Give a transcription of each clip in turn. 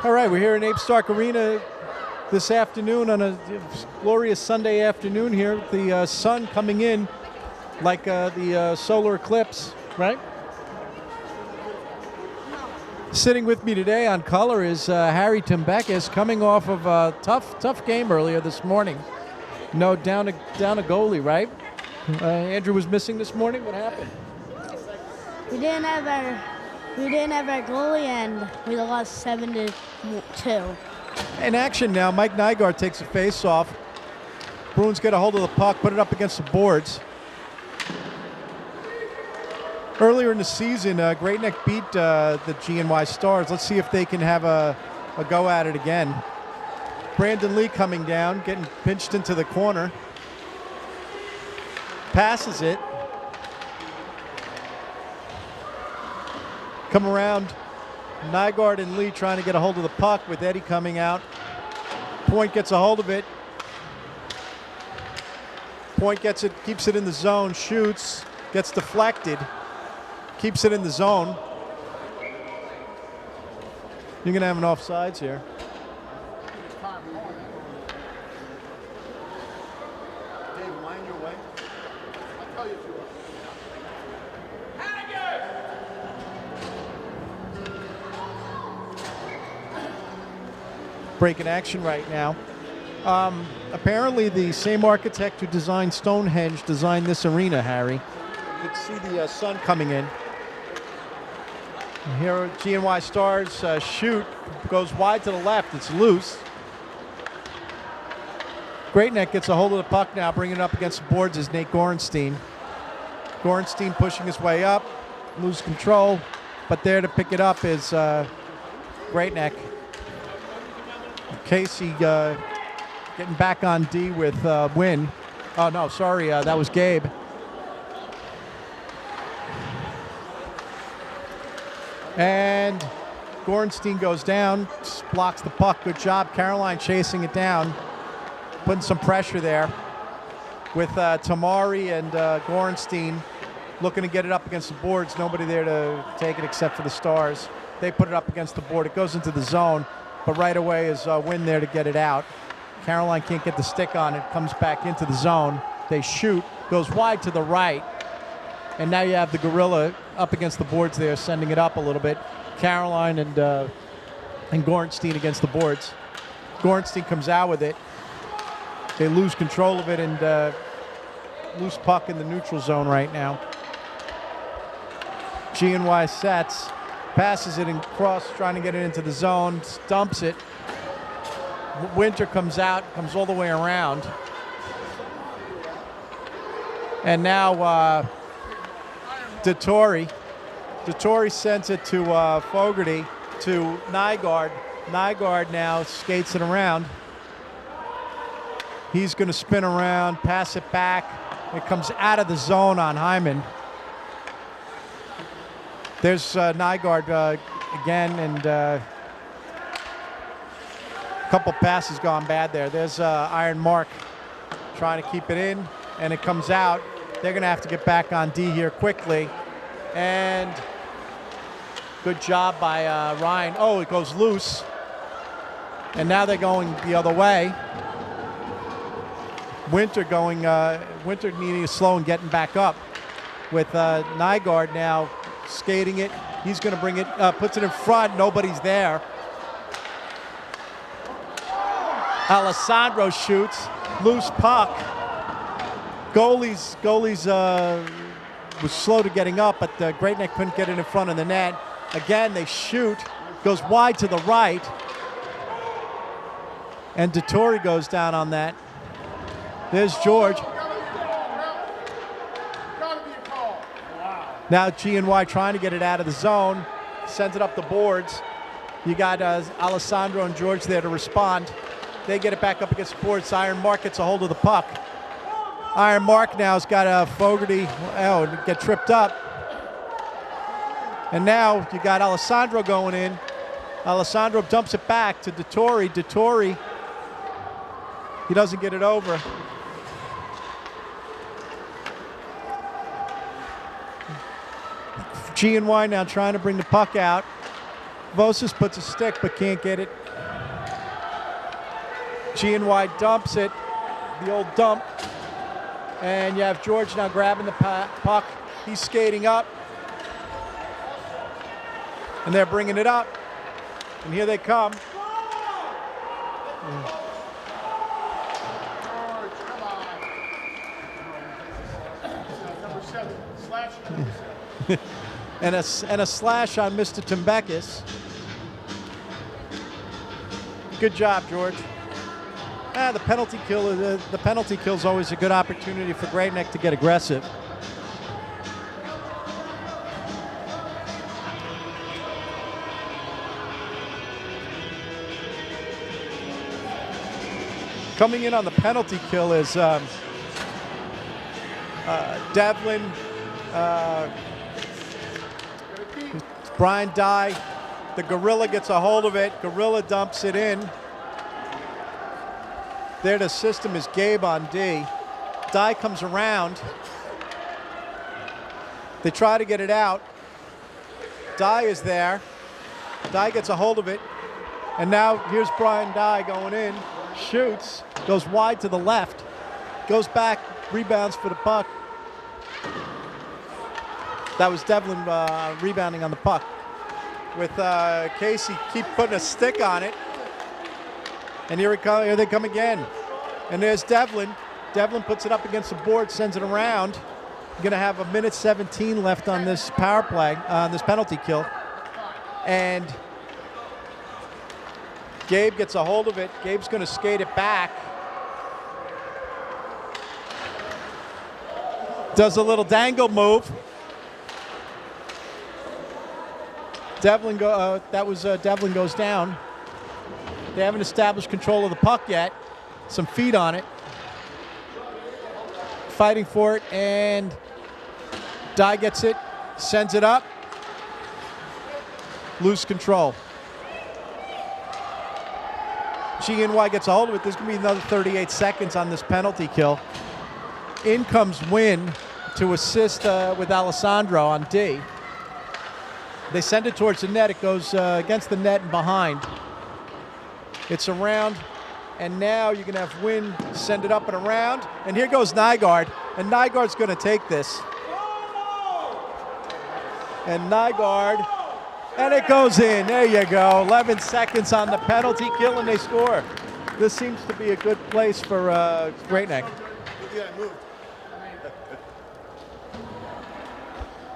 All right, we're here in Abe Stark Arena this afternoon on a glorious Sunday afternoon here. The sun coming in like the solar eclipse, right? Sitting with me today on color is Harry Tembeckis, coming off of a tough game earlier this morning. No, down a goalie, right? Andrew was missing this morning. What happened? We didn't have our goalie, and we lost 7-2. In action now, Mike Nygaard takes a face-off. Bruins get a hold of the puck, put it up against the boards. Earlier in the season, Great Neck beat the GNY Stars. Let's see if they can have a go at it again. Brandon Lee coming down, getting pinched into the corner. Passes it. Come around. Nygaard and Lee trying to get a hold of the puck with Eddie coming out. Point gets a hold of it. Point gets it, keeps it in the zone, shoots, gets deflected, keeps it in the zone. You're going to have an offsides here. Dave, wind your way. I'll tell you if you want. Break in action right now. Apparently the same architect who designed Stonehenge designed this arena, Harry. You can see the sun coming in. And here GNY Stars shoot, goes wide to the left, it's loose. Great Neck gets a hold of the puck now, bringing it up against the boards is Nate Gorenstein. Gorenstein pushing his way up, lose control, but there to pick it up is Great Neck. Casey getting back on D with Wynn. Oh, no, sorry, that was Gabe. And Gorenstein goes down, blocks the puck. Good job, Caroline chasing it down, putting some pressure there with Tamari and Gorenstein looking to get it up against the boards. Nobody there to take it except for the Stars. They put it up against the board. It goes into the zone. But right away is Wynn there to get it out. Caroline can't get the stick on it, comes back into the zone. They shoot, goes wide to the right. And now you have the Gorilla up against the boards there, sending it up a little bit. Caroline and Gorenstein against the boards. Gorenstein comes out with it. They lose control of it and loose puck in the neutral zone right now. GNY sets. Passes it across, trying to get it into the zone, dumps it. Winter comes out, comes all the way around. And now Dettori. Dettori sends it to Fogarty, to Nygaard. Nygaard now skates it around. He's going to spin around, pass it back. It comes out of the zone on Hyman. There's Nygaard again, and a couple passes gone bad there. There's Iron Mark trying to keep it in, and it comes out. They're going to have to get back on D here quickly. And good job by Ryan. Oh, it goes loose. And now they're going the other way. Winter needing to slow and getting back up with Nygaard now skating it. He's going to bring it, puts it in front. Nobody's there. Alessandro shoots. Loose puck. Goalies was slow to getting up, but Great Neck couldn't get it in front of the net. Again, they shoot. Goes wide to the right. And Dettori goes down on that. There's George. Now GNY trying to get it out of the zone, sends it up the boards. You got Alessandro and George there to respond. They get it back up against the boards. Iron Mark gets a hold of the puck. Iron Mark now has got Fogarty get tripped up. And now you got Alessandro going in. Alessandro dumps it back to Dettori. Dettori, he doesn't get it over. GNY now trying to bring the puck out. Vosas puts a stick but can't get it. G&Y dumps it, the old dump. And you have George now grabbing the puck. He's skating up. And they're bringing it up. And here they come. and a slash on Mr. Timbekis. Good job, George. The penalty kill. The penalty kill is always a good opportunity for Great Neck to get aggressive. Coming in on the penalty kill is Devlin, Brian Dye. The Gorilla gets a hold of it. Gorilla dumps it in. There the system is Gabe on D. Dye comes around. They try to get it out. Dye is there. Dye gets a hold of it. And now here's Brian Dye going in. Shoots. Goes wide to the left. Goes back. Rebounds for the puck. That was Devlin rebounding on the puck. With Casey keep putting a stick on it. And here they come again. And there's Devlin. Devlin puts it up against the board, sends it around. Going to have 1:17 left on this power play, this penalty kill. And Gabe gets a hold of it. Gabe's going to skate it back. Does a little dangle move. Devlin Devlin goes down. They haven't established control of the puck yet. Some feet on it. Fighting for it, and Dye gets it, sends it up. Loose control. G&Y gets a hold of it. There's going to be another 38 seconds on this penalty kill. In comes Wynn to assist with Alessandro on D. They send it towards the net. It goes against the net and behind. It's around, and now you can have Wynn send it up and around. And here goes Nygaard, and Nygaard's going to take this. And Nygaard, and it goes in. There you go. 11 seconds on the penalty kill, and they score. This seems to be a good place for Great Neck. Yeah, I moved.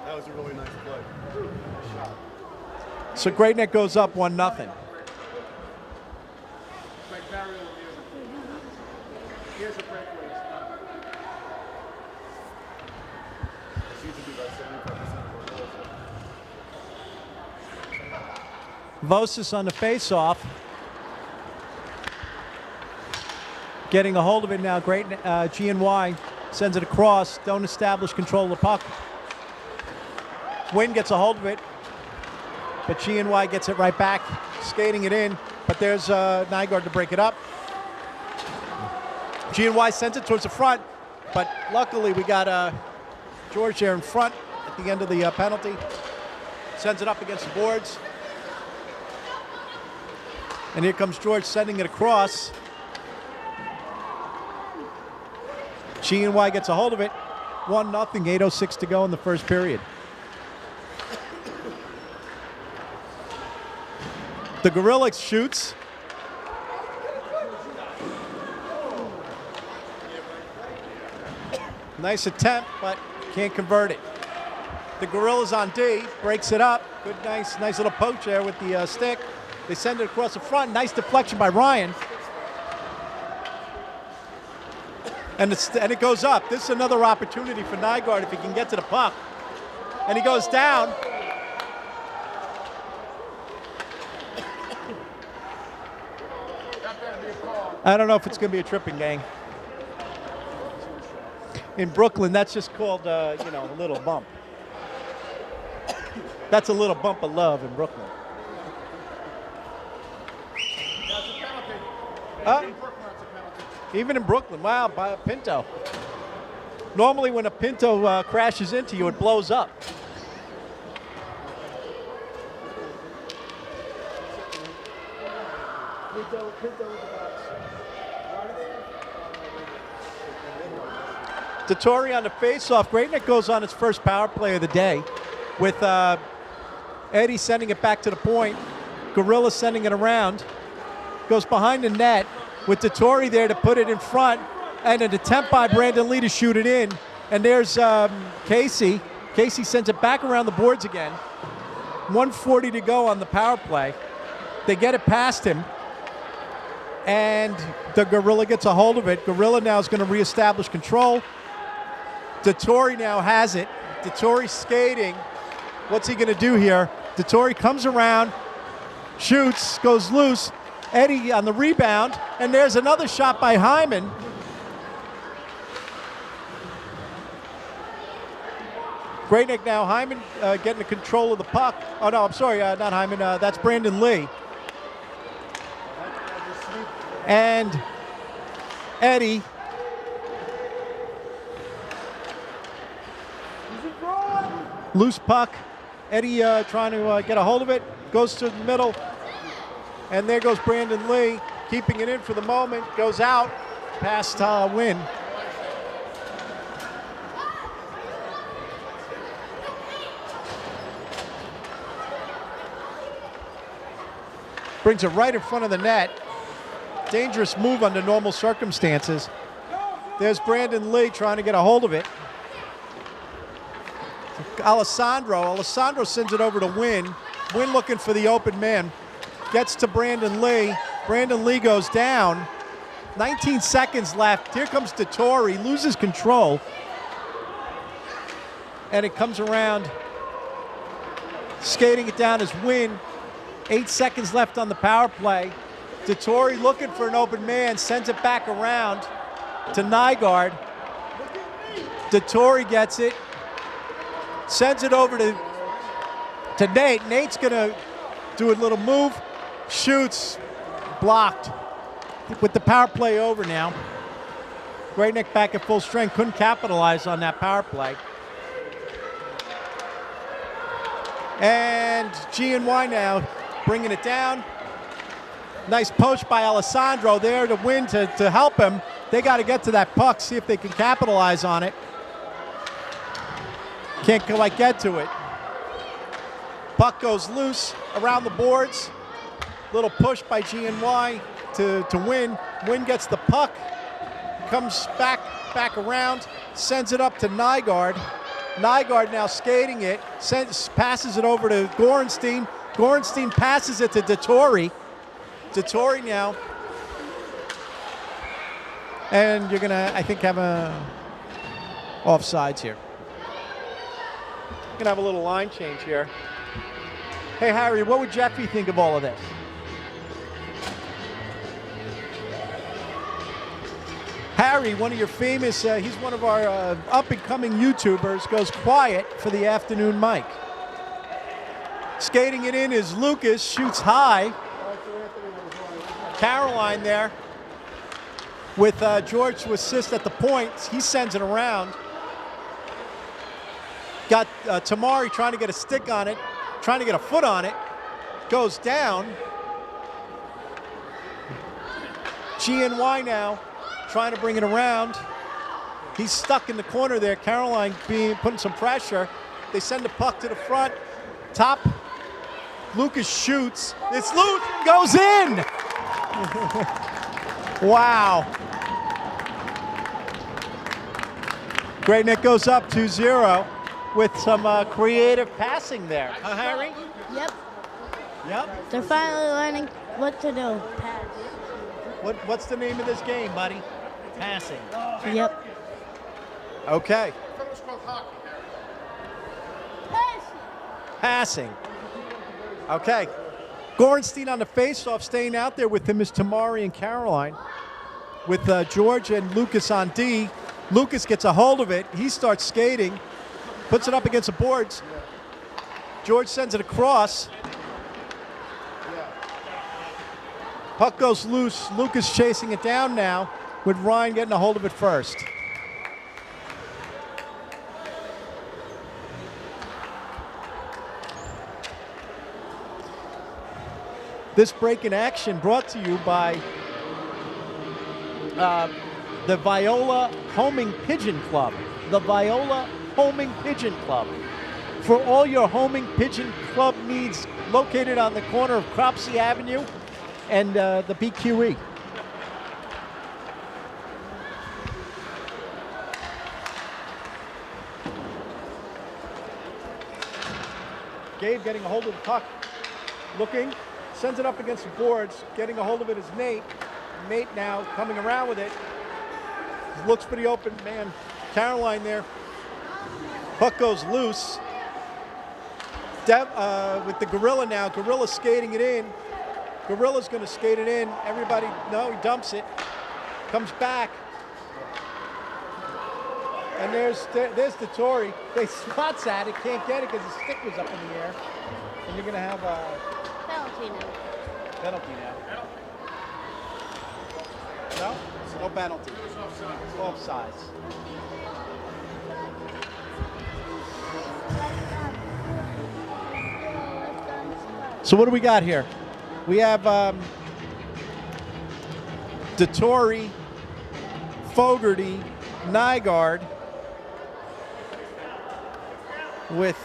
That was a really nice play. So Great Neck goes up 1-0. Vosas on the face-off. Getting a hold of it now. Great G&Y sends it across. Don't establish control of the puck. Wynn gets a hold of it, but G&Y gets it right back, skating it in. But there's Nygaard to break it up. G&Y sends it towards the front, but luckily we got George there in front at the end of the penalty. Sends it up against the boards. And here comes George sending it across. G&Y gets a hold of it. 1-0, 8:06 to go in the first period. The Gorilla shoots. Nice attempt, but can't convert it. The Gorilla's on D, breaks it up. Good, nice little poach there with the stick. They send it across the front. Nice deflection by Ryan. And it goes up. This is another opportunity for Nygaard if he can get to the puck. And he goes down. I don't know if it's going to be a tripping gang. In Brooklyn, that's just called, a little bump. That's a little bump of love in Brooklyn. Even in Brooklyn, wow, by a Pinto. Normally when a Pinto crashes into you, it blows up. Dettori on the faceoff. Great Neck goes on its first power play of the day with Eddie sending it back to the point. Gorilla sending it around. Goes behind the net with Dettori there to put it in front, and an attempt by Brandon Lee to shoot it in. And there's Casey. Casey sends it back around the boards again. 1:40 to go on the power play. They get it past him, and the Gorilla gets a hold of it. Gorilla now is going to reestablish control. Dettori now has it. Dettori skating. What's he going to do here? Dettori comes around, shoots, goes loose. Eddie on the rebound, and there's another shot by Hyman. Great Neck now. Hyman getting the control of the puck. Oh, no, I'm sorry, not Hyman. That's Brandon Lee. And Eddie. Loose puck. Eddie trying to get a hold of it. Goes to the middle. And there goes Brandon Lee, keeping it in for the moment. Goes out past Wynn. Brings it right in front of the net. Dangerous move under normal circumstances. There's Brandon Lee trying to get a hold of it. Alessandro sends it over to Wynn. Wynn looking for the open man. Gets to Brandon Lee. Brandon Lee goes down. 19 seconds left. Here comes Dettori. Loses control. And it comes around. Skating it down is Wynn. 8 seconds left on the power play. Dettori looking for an open man. Sends it back around to Nygaard. Dettori gets it. Sends it over to Nate. Nate's going to do a little move. Shoots. Blocked. With the power play over now. Great Neck back at full strength. Couldn't capitalize on that power play. And G&Y now bringing it down. Nice post by Alessandro there to Win to help him. They got to get to that puck, see if they can capitalize on it. Can't quite get to it. Puck goes loose around the boards. Little push by G&Y to Win. Win gets the puck, comes back around, sends it up to Nygaard. Nygaard now skating it, passes it over to Gorenstein. Gorenstein passes it to Dettori. Dettori now. And you're going to, I think, have a offsides here. Going to have a little line change here. Hey, Harry, what would Jeffy think of all of this? Harry, one of your famous, he's one of our up-and-coming YouTubers, goes quiet for the afternoon mic. Skating it in is Lucas, shoots high. Caroline there with George to assist at the point. He sends it around. Got Tamari trying to get a stick on it, trying to get a foot on it. Goes down. G&Y now trying to bring it around. He's stuck in the corner there. Caroline putting some pressure. They send the puck to the front. Top. Lucas shoots. It's loose. Goes in. Wow. Great Neck goes up 2-0 with some creative passing there. Huh, Harry? Yep. Yep. They're finally learning what to do. Pass. What's the name of this game, buddy? Passing. Yep. Okay. Passing. Okay. Gorenstein on the faceoff, staying out there with him is Tamari and Caroline. With George and Lucas on D. Lucas gets a hold of it. He starts skating. Puts it up against the boards. George sends it across. Puck goes loose. Lucas chasing it down now with Ryan getting a hold of it first. This break in action brought to you by the Viola Homing Pigeon Club. The Viola Homing Pigeon Club. For all your homing pigeon club needs, located on the corner of Cropsey Avenue and the BQE. Gabe getting a hold of the puck, looking, sends it up against the boards. Getting a hold of it is Nate. Nate now coming around with it. Looks for the open man. Caroline there. Puck goes loose. With the Gorilla now. Gorilla skating it in. Gorilla's going to skate it in. Everybody, no, he dumps it. Comes back. And there's the Tory. They spots at it, can't get it because the stick was up in the air. And you're going to have a Penalty now. penalty now. No? No penalty. Offsides. So what do we got here? We have DeTore, Fogarty, Nygaard, with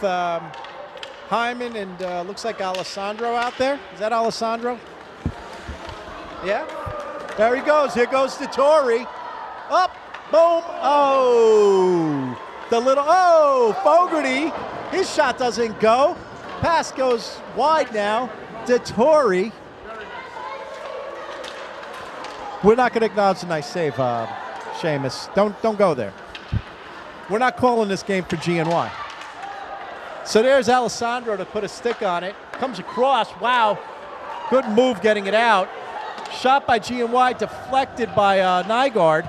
Hyman and looks like Alessandro out there. Is that Alessandro? Yeah? There he goes. Here goes DeTore. Up. Boom. Oh. Fogarty. His shot doesn't go. Pass goes wide now. DeTore. We're not going to acknowledge a nice save, Seamus. Don't go there. We're not calling this game for GNY. So there's Alessandro to put a stick on it. Comes across. Wow. Good move getting it out. Shot by GNY, deflected by Nygaard.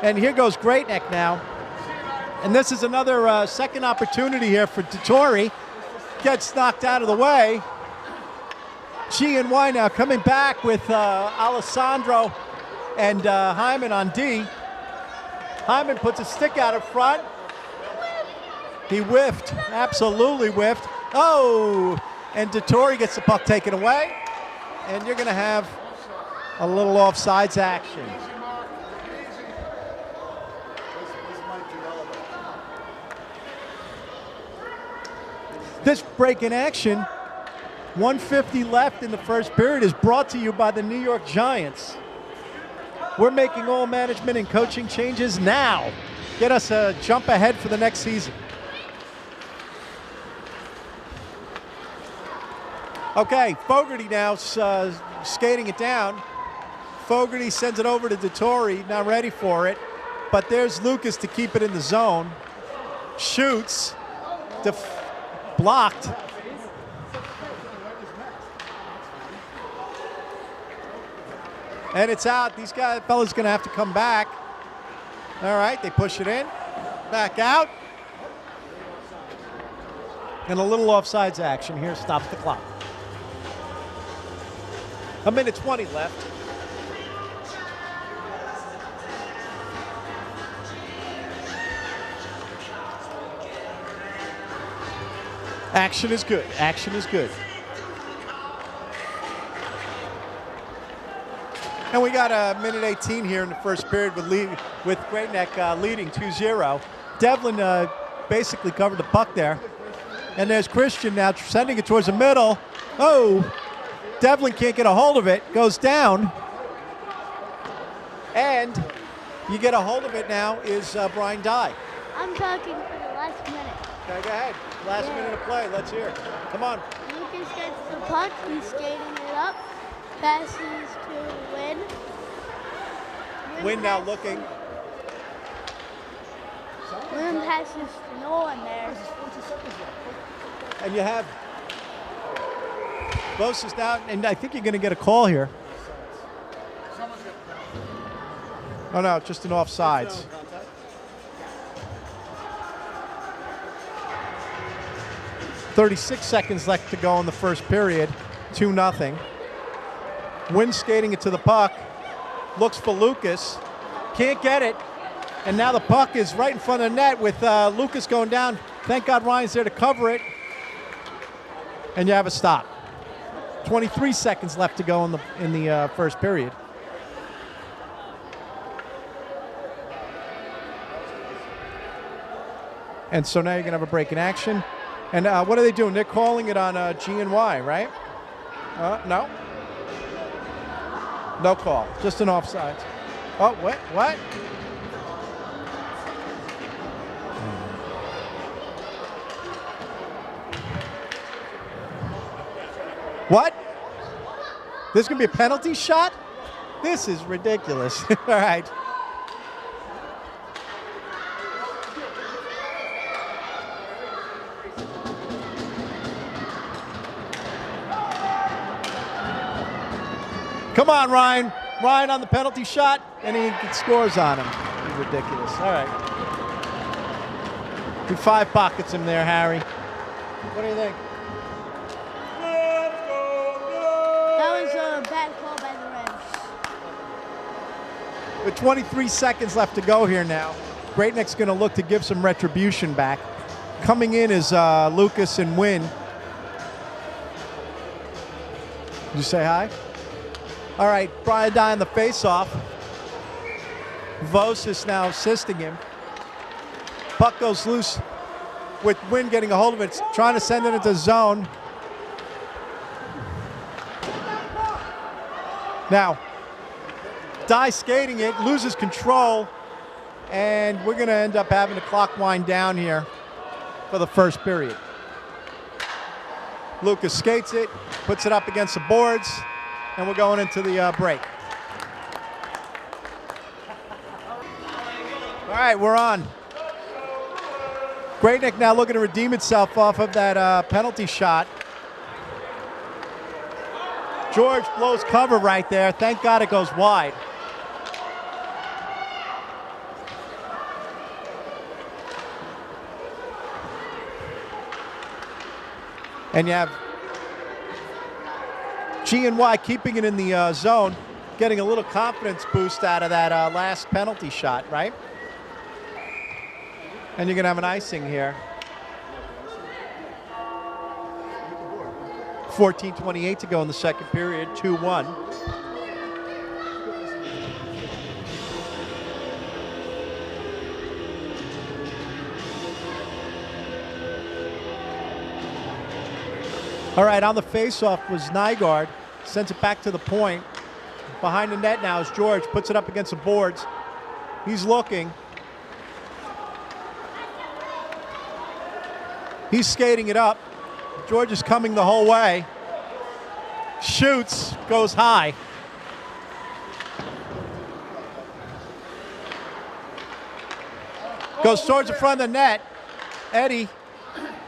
And here goes Greatneck now. And this is another second opportunity here for DeTore. Gets knocked out of the way. GNY now coming back with Alessandro and Hyman on D. Hyman puts a stick out in front. He whiffed, absolutely whiffed. Oh, and DeTore gets the puck taken away. And you're going to have a little offsides action. This break in action, 1:50 left in the first period, is brought to you by the New York Giants. We're making all management and coaching changes now. Get us a jump ahead for the next season. Okay, Fogarty now skating it down. Fogarty sends it over to DeTore, not ready for it. But there's Lucas to keep it in the zone. Shoots. Blocked. And it's out. These fellas going to have to come back. All right, they push it in. Back out. And a little offsides action here stops the clock. 1:20 left. Action is good. Action is good. And we got a 1:18 here in the first period with Greatneck leading 2-0. Devlin basically covered the puck there. And there's Christian now sending it towards the middle. Oh, Devlin can't get a hold of it. Goes down. And you get a hold of it now is Brian Dye. I'm talking for the last minute. Okay, go ahead. Last minute of play. Let's hear it. Come on. Lucas gets the puck. He's skating it up. Passes to Win. Win now looking. Win passes to no one there. And you have Bose is down, and I think you're going to get a call here. Oh, no, just an offsides. .36 seconds left to go in the first period. 2-0. Win skating it to the puck. Looks for Lucas. Can't get it. And now the puck is right in front of the net with Lucas going down. Thank God Ryan's there to cover it. And you have a stop. 23 seconds left to go in the first period. And so now you're going to have a break in action. And what are they doing? They're calling it on G and Y, right? No. No call. Just an offside. Oh, what? What? What? There's going to be a penalty shot? This is ridiculous. All right. Come on, Ryan. Ryan on the penalty shot, and he scores on him. He's ridiculous. All right. He 5 pockets him there, Harry. What do you think? That was a bad call by the refs. With 23 seconds left to go here now, Great Neck's going to look to give some retribution back. Coming in is Lucas and Wynn. Did you say hi? All right, Brian Dye on the face-off. Vos is now assisting him. Puck goes loose with Wynn getting a hold of it, trying to send it into zone. Now, Dye skating it, loses control, and we're going to end up having the clock wind down here for the first period. Lucas skates it, puts it up against the boards, and we're going into the break. All right, we're on. Great Neck now looking to redeem itself off of that penalty shot. George blows cover right there. Thank God it goes wide. And you have G and Y keeping it in the zone, getting a little confidence boost out of that last penalty shot, right? And you're going to have an icing here. 14:28 to go in the second period, 2-1. All right, on the faceoff was Nygaard. Sends it back to the point. Behind the net now is George. Puts it up against the boards. He's looking. He's skating it up. George is coming the whole way. Shoots, goes high. Goes towards the front of the net. Eddie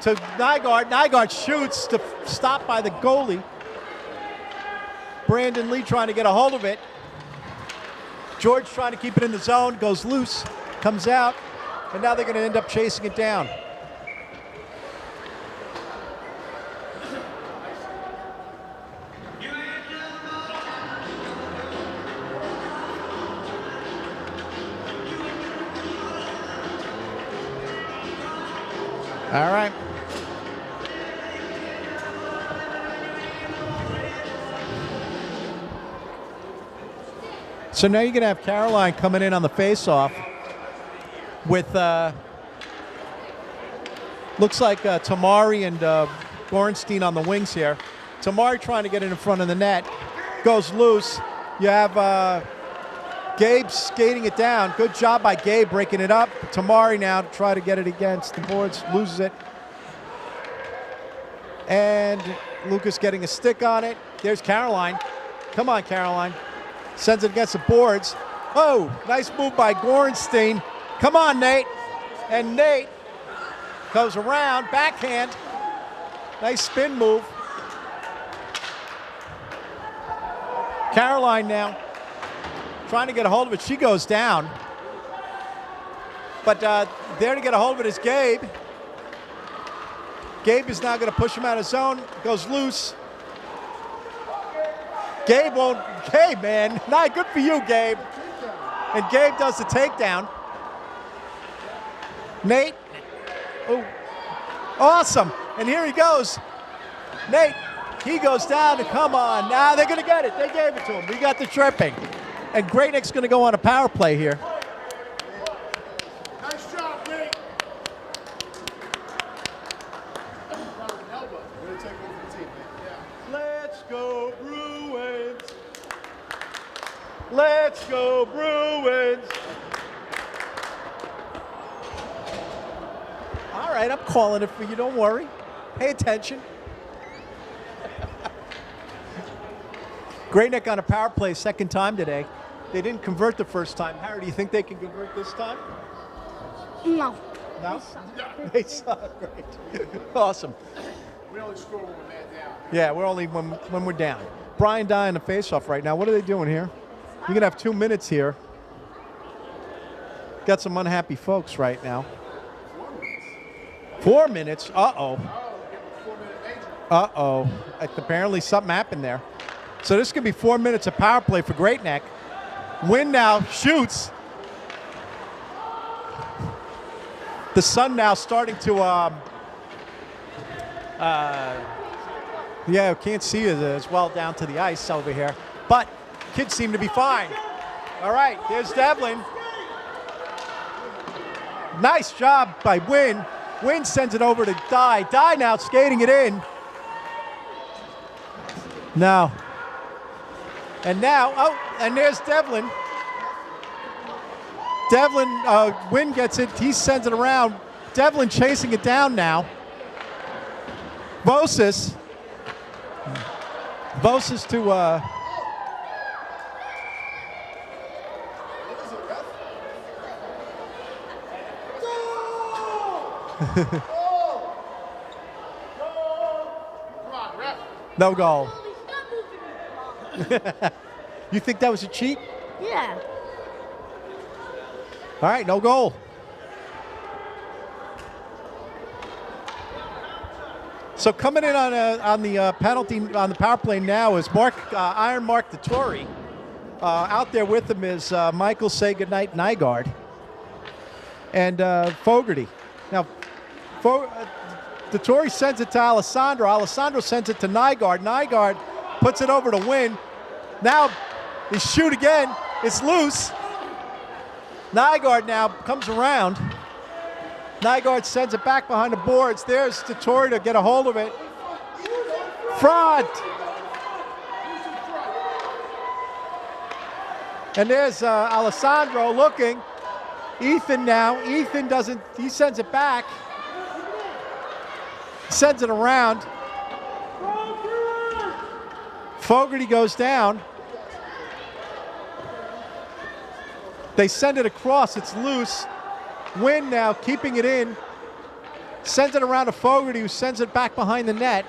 to Nygaard. Nygaard shoots to stop by the goalie. Brandon Lee trying to get a hold of it. George trying to keep it in the zone. Goes loose, comes out, and now they're going to end up chasing it down. All right. So now you're going to have Caroline coming in on the faceoff with, looks like Tamari and Gorenstein on the wings here. Tamari trying to get it in front of the net. Goes loose. You have Gabe skating it down. Good job by Gabe breaking it up. Tamari now to try to get it against the boards. Loses it. And Lucas getting a stick on it. There's Caroline. Come on, Caroline. Sends it against the boards. Oh, nice move by Gorenstein. Come on, Nate. And Nate goes around, backhand. Nice spin move. Caroline now trying to get a hold of it. She goes down. But there to get a hold of it is Gabe. Gabe is now going to push him out of zone. Goes loose. Gabe won't. Gabe, man. Not good for you, Gabe. And Gabe does the takedown. Nate. Oh, awesome. And here he goes. Nate He goes down, and come on. Now they're going to get it. They gave it to him. We got the tripping. And Great Neck's going to go on a power play here. Nice job, Nate. Let's go Bruins. Let's go Bruins. All right, I'm calling it for you. Don't worry. Pay attention. Great Neck on a power play second time today. They didn't convert the first time. Harry, do you think they can convert this time? No. No? They suck. Great. Awesome. We only score when we're man down. Yeah, we're only when we're down. Brian Dye in the face-off right now. What are they doing here? You're going to have 2 minutes here. Got some unhappy folks right now. 4 minutes? Uh-oh. 4-minute major. Uh-oh. Apparently something happened there. So this could be 4 minutes of power play for Great Neck. Win now, shoots. The sun now starting to, yeah, can't see it as well down to the ice over here. But kids seem to be fine. All right, there's Devlin. Nice job by Wynn. Wynn sends it over to Dye. Dye now skating it in. Now. And now, oh, and there's Devlin. Devlin, Wynn gets it. He sends it around. Devlin chasing it down now. Vosis to Come on, ref. no goal. You think that was a cheat? Yeah. All right, no goal. So coming in on the penalty on the power play now is Iron Mark Dettori. Out there with him is Michael Say Goodnight Nygaard and Fogarty. Now, Dettori sends it to Alessandro. Alessandro sends it to Nygaard. Nygaard puts it over to Wynn. Now they shoot again. It's loose. Nygaard now comes around. Nygaard sends it back behind the boards. There's Dettori to get a hold of it. Front. And there's Alessandro looking. Ethan now. Ethan doesn't, he sends it back. Sends it around. Fogarty goes down. They send it across. It's loose. Wynn now keeping it in. Sends it around to Fogarty, who sends it back behind the net.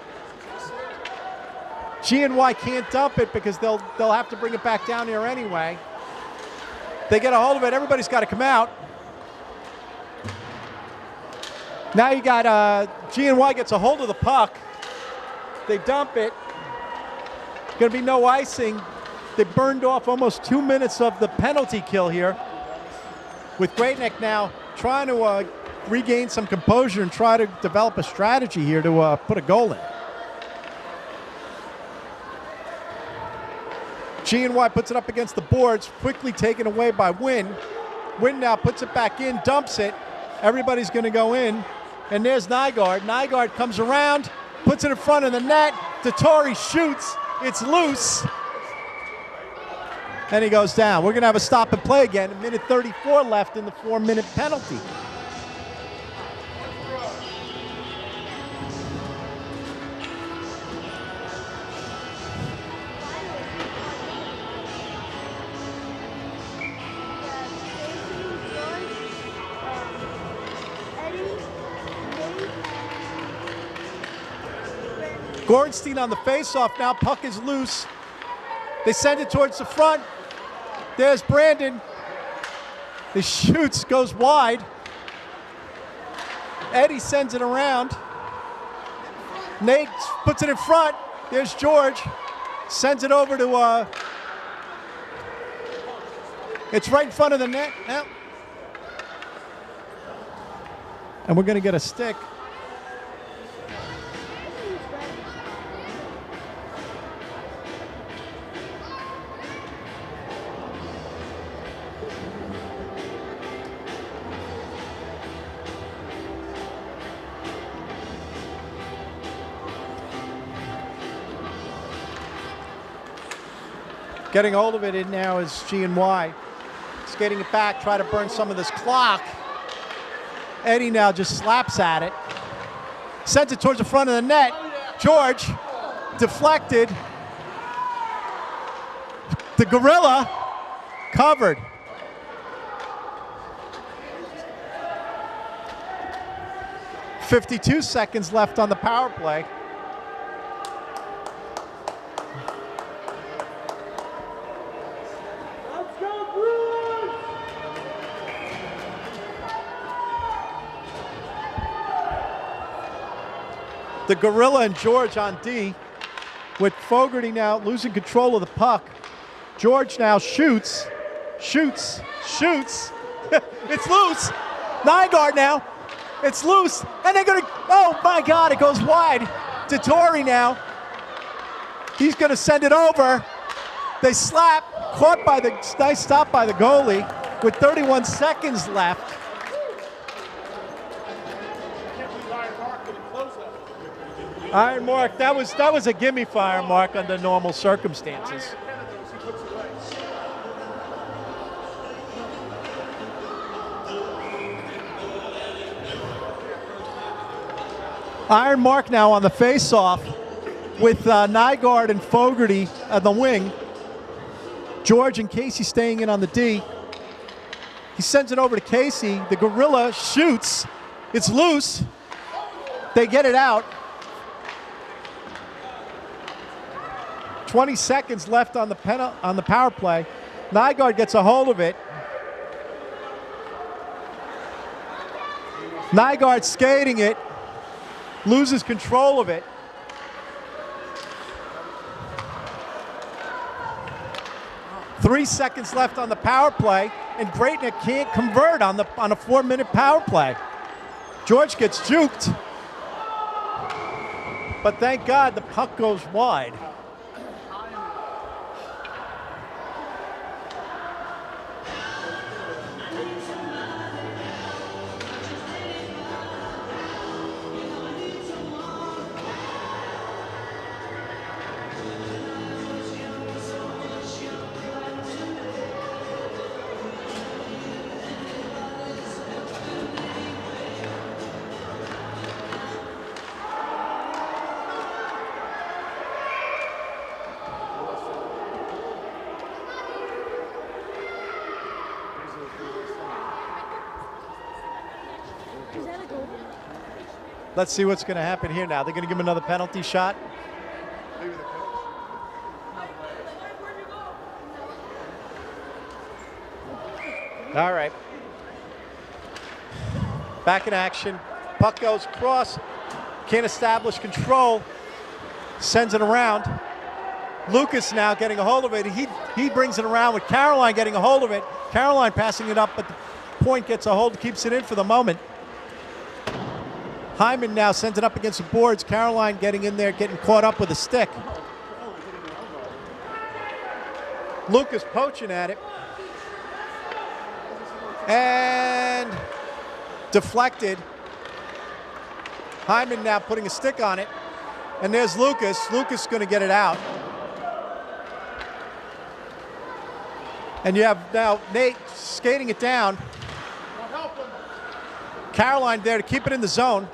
G&Y can't dump it because they'll have to bring it back down here anyway. They get a hold of it. Everybody's got to come out. Now you got G&Y gets a hold of the puck. They dump it. Going to be no icing. They burned off almost 2 minutes of the penalty kill here. With Great Neck now trying to regain some composure and try to develop a strategy here to put a goal in. G&Y puts it up against the boards, quickly taken away by Wynn. Wynn now puts it back in, dumps it. Everybody's going to go in. And there's Nygaard. Nygaard comes around, puts it in front of the net. Dettori shoots. It's loose. And he goes down. We're going to have a stop and play again. 1:34 left in the 4-minute penalty. Gorenstein on the faceoff now. Puck is loose. They send it towards the front. There's Brandon. He shoots, goes wide. Eddie sends it around. Nate puts it in front. There's George. Sends it over to, it's right in front of the net. Yep. And we're going to get a stick. Getting hold of it in now is G&Y. Skating it back, try to burn some of this clock. Eddie now just slaps at it. Sends it towards the front of the net. George, deflected. The Gorilla, covered. .52 seconds left on the power play. Let's go, Bruins! The Gorilla and George on D, with Fogarty now losing control of the puck. George now shoots. It's loose. Nygaard now. It's loose. And they're going to, oh my God, it goes wide. Dettori now. He's going to send it over. They slap, caught by the, nice stop by the goalie with 31 seconds left. Iron Mark, that was a gimme fire, Mark, under normal circumstances. Iron Mark now on the face-off with Nygaard and Fogarty on the wing. George and Casey staying in on the D. He sends it over to Casey. The Gorilla shoots. It's loose. They get it out. 20 seconds left on the power play. Nygaard gets a hold of it. Nygaard skating it. Loses control of it. Three seconds left on the power play, and Greatneck can't convert on a 4-minute power play. George gets juked, but thank God the puck goes wide. Let's see what's going to happen here now. They're going to give him another penalty shot. All right. Back in action. Puck goes across. Can't establish control. Sends it around. Lucas now getting a hold of it. He brings it around with Caroline getting a hold of it. Caroline passing it up, but the point gets a hold, keeps it in for the moment. Hyman now sends it up against the boards. Caroline getting in there, getting caught up with a stick. Lucas poaching at it. And deflected. Hyman now putting a stick on it. And there's Lucas. Lucas going to get it out. And you have now Nate skating it down. Caroline there to keep it in the zone.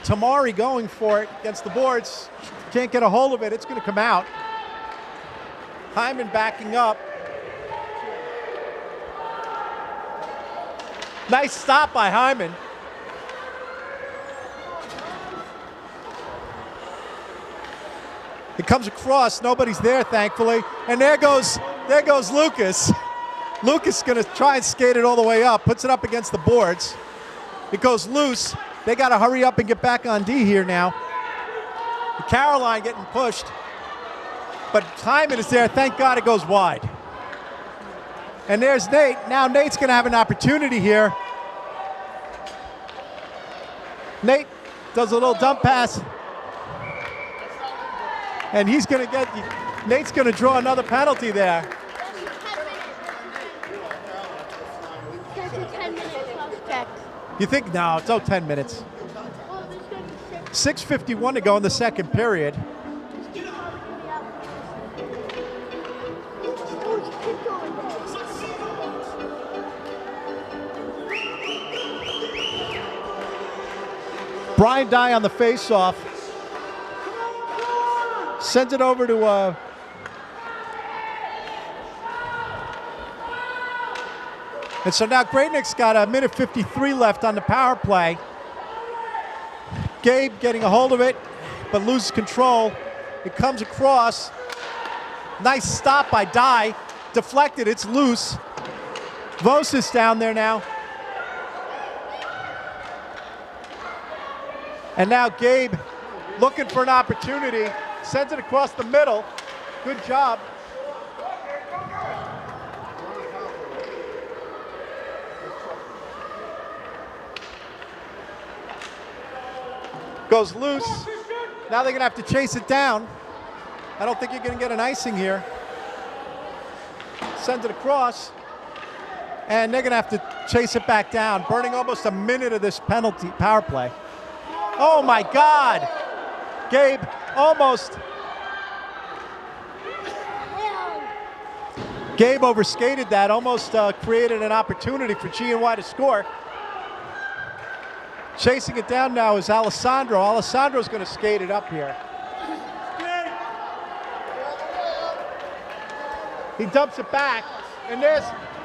Tamari going for it against the boards. Can't get a hold of it. It's going to come out. Hyman backing up. Nice stop by Hyman. It comes across. Nobody's there, thankfully. And there goes Lucas. Lucas is going to try and skate it all the way up. Puts it up against the boards. It goes loose. They got to hurry up and get back on D here now. Caroline getting pushed. But Hyman is there. Thank God it goes wide. And there's Nate. Now Nate's going to have an opportunity here. Nate does a little dump pass. And he's going to get, Nate's going to draw another penalty there. 10 minutes check. You think? No, it's 10 minutes. 6:51 to go in the second period. Brian Dye on the face-off. Sends it over to and so now Great Neck's got a minute 53 left on the power play. Gabe getting a hold of it, but loses control. It comes across. Nice stop by Dye. Deflected, it's loose. Vos is down there now. And now Gabe looking for an opportunity. Sends it across the middle. Good job. Goes loose. Now they're going to have to chase it down. I don't think you're going to get an icing here. Sends it across. And they're going to have to chase it back down, burning almost a minute of this penalty power play. Oh my God! Gabe almost. Gabe overskated that, almost created an opportunity for G&Y to score. Chasing it down now is Alessandro. Alessandro's going to skate it up here. He dumps it back, and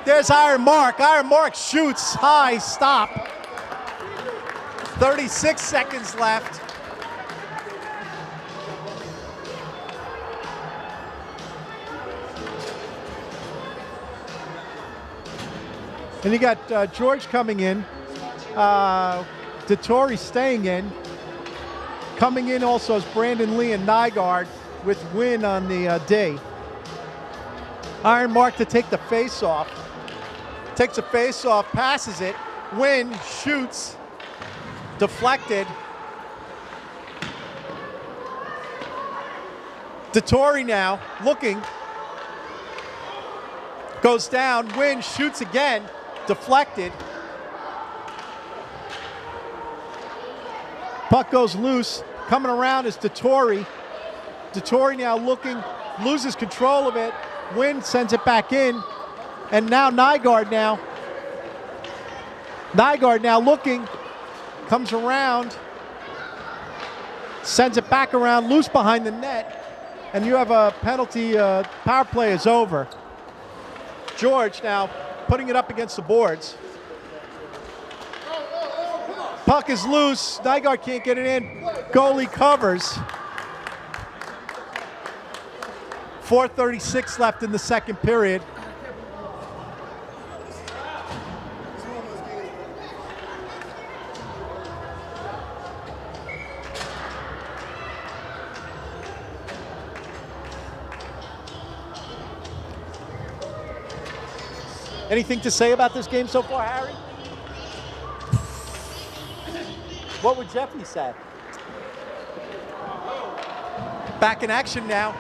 there's Iron Mark. Iron Mark shoots high, stop. 36 seconds left. And you got George coming in. Dettori staying in. Coming in also is Brandon Lee and Nygaard with Wynn on the D. Iron Mark to take the face off. Takes the face off, passes it. Wynn shoots. Deflected. Dettori now looking. Goes down. Wynn shoots again. Deflected. Puck goes loose. Coming around is Dettori. Dettori now looking, loses control of it. Wynn sends it back in. And now Nygaard now. Nygaard now looking. Comes around. Sends it back around, loose behind the net. And you have a penalty. Power play is over. George now putting it up against the boards. Puck is loose. Nygaard can't get it in. Goalie covers. 4:36 left in the second period. Anything to say about this game so far, Harry? What would Jeffy say? Back in action now.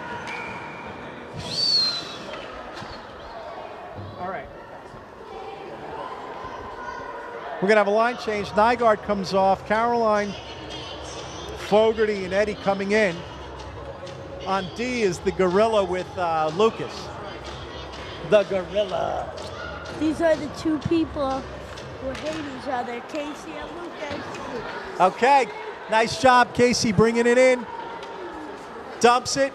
All right. We're going to have a line change. Nygaard comes off. Caroline, Fogarty, and Eddie coming in. On D is the Gorilla with Lucas. The Gorilla. These are the two people who hate each other, Casey and Lucas. Okay, nice job, Casey, bringing it in. Dumps it.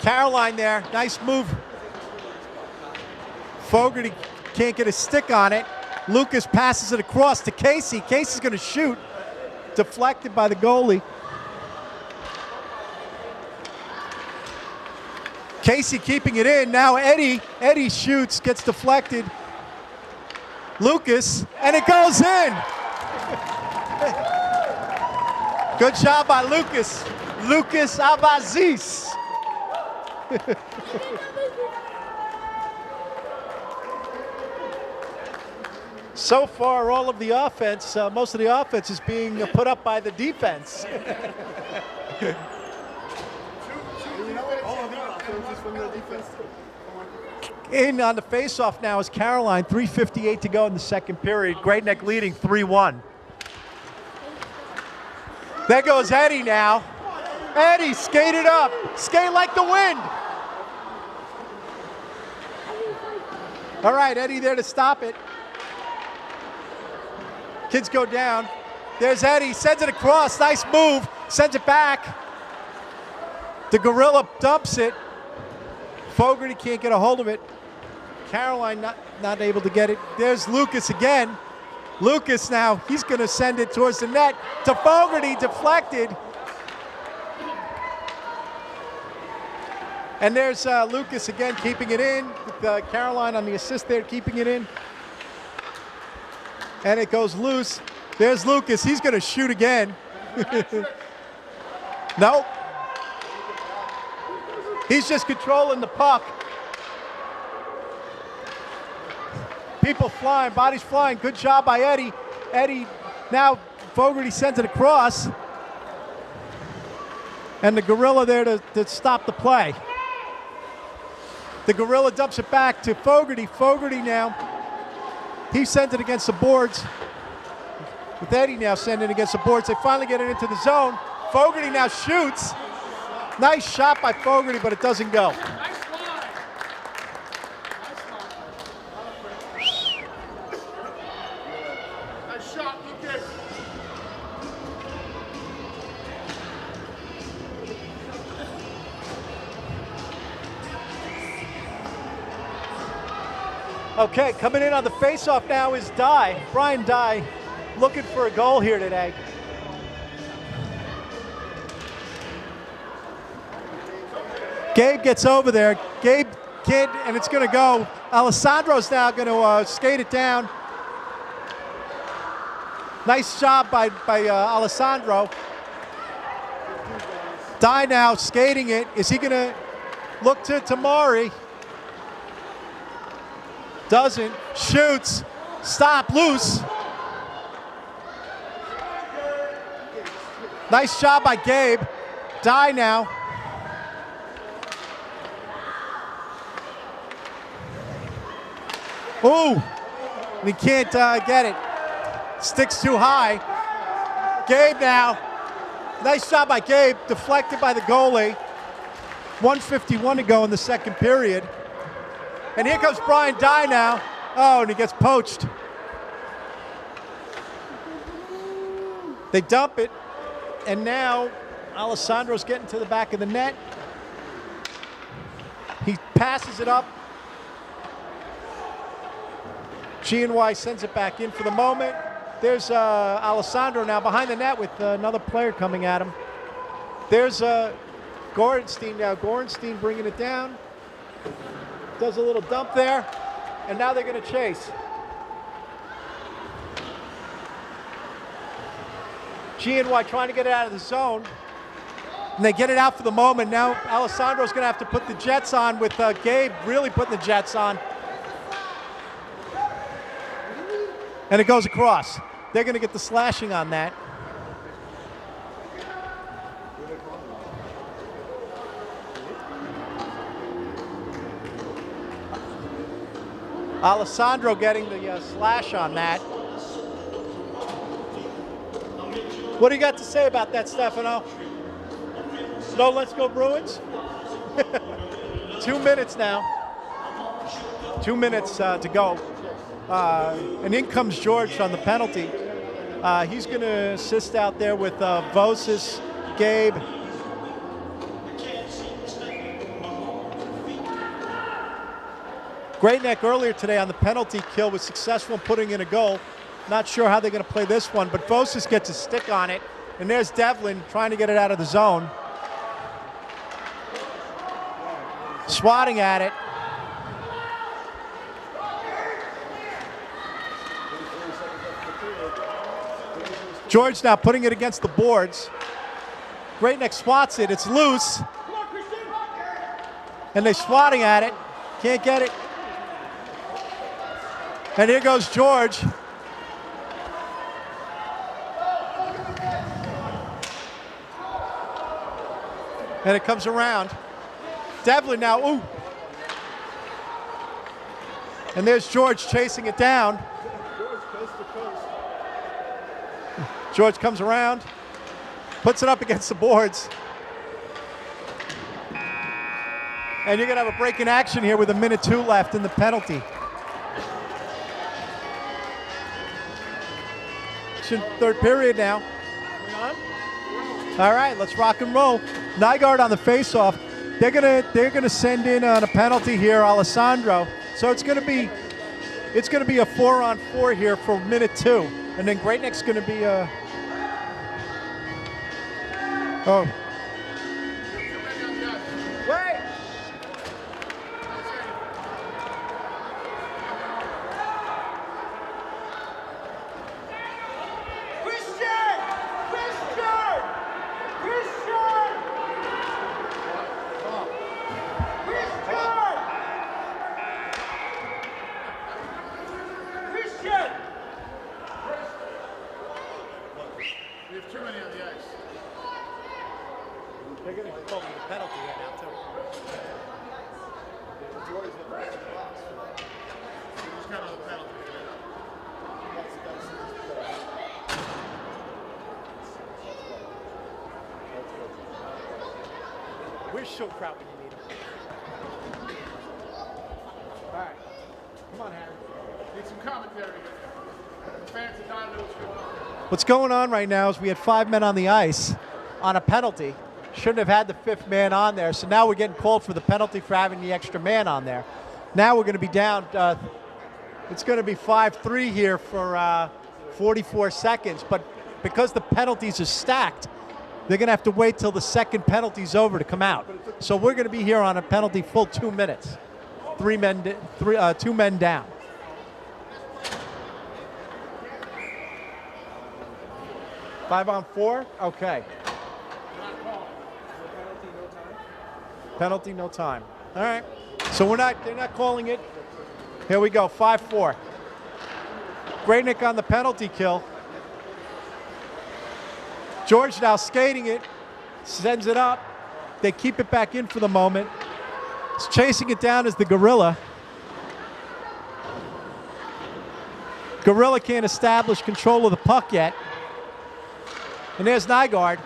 Caroline there, nice move. Fogarty can't get a stick on it. Lucas passes it across to Casey. Casey's going to shoot. Deflected by the goalie. Casey keeping it in. Now Eddie shoots, gets deflected. Lucas, and it goes in. Good job by Lucas. Lucas Abazis. So far, all of the offense, most of the offense is being put up by the defense. In on the faceoff now is Caroline. 3:58 to go in the second period. Great Neck leading 3-1. There goes Eddie now. Eddie skated up. Skate like the wind. All right, Eddie there to stop it. Kids go down. There's Eddie, sends it across, nice move, sends it back. The Gorilla dumps it. Fogarty can't get a hold of it. Caroline not able to get it. There's Lucas again. Lucas now, he's gonna send it towards the net to Fogarty, deflected. And there's Lucas again keeping it in. With, Caroline on the assist there, keeping it in. And it goes loose. There's Lucas, he's gonna shoot again. Nope. He's just controlling the puck. People flying, bodies flying. Good job by Eddie. Eddie, now Fogarty sends it across. And the Gorilla there to stop the play. The Gorilla dumps it back to Fogarty. Fogarty now, he sends it against the boards. With Eddie now sending it against the boards. They finally get it into the zone. Fogarty now shoots. Nice shot by Fogarty, but it doesn't go. Nice line. Nice shot, Lucas. Okay, coming in on the faceoff now is Dye. Brian Dye looking for a goal here today. Gabe gets over there. Gabe Kidd, and it's going to go. Alessandro's now going to skate it down. Nice job by Alessandro. Dye now skating it. Is he going to look to Tamari? Doesn't. Shoots. Stop. Loose. Nice job by Gabe. Dye now. Ooh, he can't get it. Sticks too high. Gabe now. Nice job by Gabe. Deflected by the goalie. 1:51 to go in the second period. And here comes Brian Dye now. Oh, and he gets poached. They dump it. And now Alessandro's getting to the back of the net. He passes it up. G&Y sends it back in for the moment. There's Alessandro now behind the net with another player coming at him. There's Gorenstein now. Gorenstein bringing it down. Does a little dump there. And now they're going to chase. G&Y trying to get it out of the zone. And they get it out for the moment. Now Alessandro's going to have to put the Jets on with Gabe really putting the Jets on. And it goes across. They're going to get the slashing on that. Alessandro getting the slash on that. What do you got to say about that, Stefano? No, let's go Bruins. 2 minutes now. 2 minutes to go. And in comes George on the penalty. He's going to assist out there with Vosis, Gabe. Great Neck earlier today on the penalty kill was successful in putting in a goal. Not sure how they're going to play this one, but Vosis gets a stick on it. And there's Devlin trying to get it out of the zone. Swatting at it. George now putting it against the boards. Great Neck swats it. It's loose. And they're swatting at it. Can't get it. And here goes George. And it comes around. Devlin now, ooh. And there's George chasing it down. George comes around, puts it up against the boards. And you're going to have a break in action here with 1:02 left in the penalty. possession, third period now. All right, let's rock and roll. Nygaard on the faceoff. They're gonna send in on a penalty here, Alessandro. So it's gonna be a 4-on-4 here for minute 2, and then Great Neck's gonna be oh. Wait. We have too many on the ice. They're gonna call me the penalty right now too. We just got another penalty. Where's Showcrout when you need him? All right, come on, Harry. Need some commentary. The fans are dying to know what's going on. What's going on right now is we had 5 men on the ice on a penalty. Shouldn't have had the 5th man on there, so now we're getting called for the penalty for having the extra man on there. Now we're going to be down. It's going to be 5-3 here for 44 seconds, but because the penalties are stacked, they're going to have to wait till the second penalty's over to come out. So we're going to be here on a penalty full 2 minutes. 2 men down. Five on 4? Okay. Penalty, no time. All right. So they're not calling it. Here we go, 5-4. Great Neck on the penalty kill. George now skating it, sends it up. They keep it back in for the moment. Chasing it down is the Gorilla. Gorilla can't establish control of the puck yet. And there's Nygaard.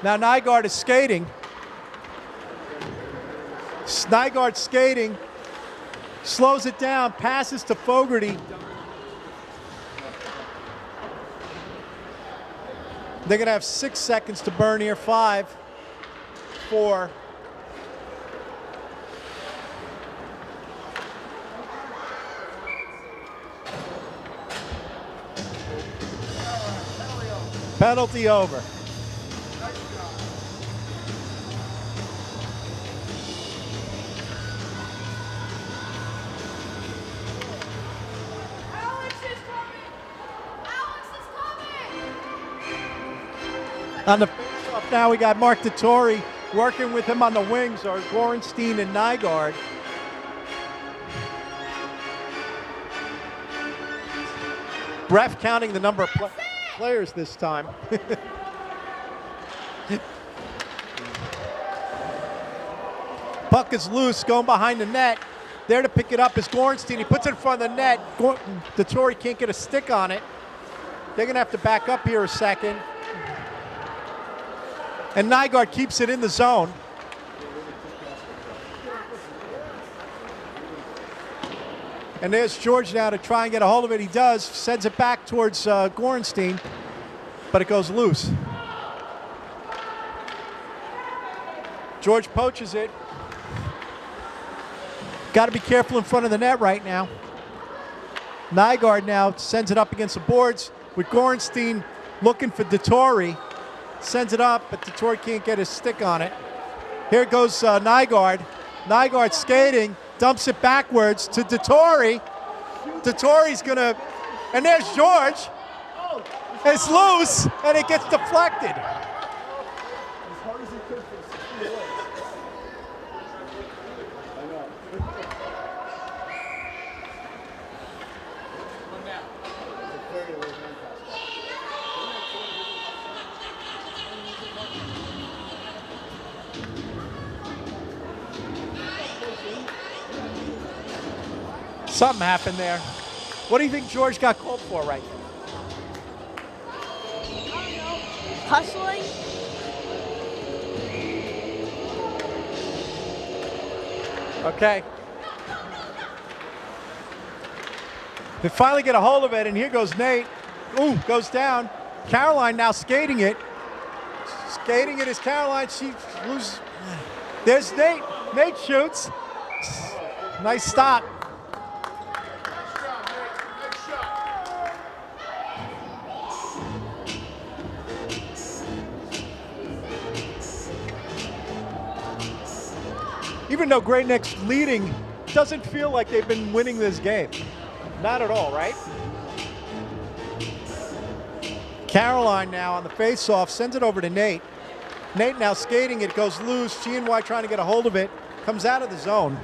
Now Nygaard is skating. Nygaard skating. Slows it down, passes to Fogarty. They're going to have 6 seconds to burn here. 5, 4. Penalty over. On the faceoff now, we got Mark Dettori working with him on the wings, are Gorenstein and Nygaard. Ref counting the number of players this time. Puck is loose, going behind the net. There to pick it up is Gorenstein. He puts it in front of the net. Dettori can't get a stick on it. They're going to have to back up here a second. And Nygaard keeps it in the zone. And there's George now to try and get a hold of it. He does, sends it back towards Gorenstein, but it goes loose. George poaches it. Got to be careful in front of the net right now. Nygaard now sends it up against the boards with Gorenstein looking for Dettori. Sends it up, but Dettori can't get his stick on it. Here goes Nygaard. Nygaard skating, dumps it backwards to Dettori. Dettori's gonna, and there's George. It's loose, and it gets deflected. Something happened there. What do you think George got called for right now? Hustling? Okay. They finally get a hold of it, and here goes Nate. Ooh, goes down. Caroline now skating it. Skating it is Caroline. She loses. There's Nate. Nate shoots. Nice stop. Nice shot, Nate. Nice shot. Even though Great Neck's leading, doesn't feel like they've been winning this game. Not at all, right? Caroline now on the face-off, sends it over to Nate. Nate now skating it, goes loose. GNY trying to get a hold of it, comes out of the zone.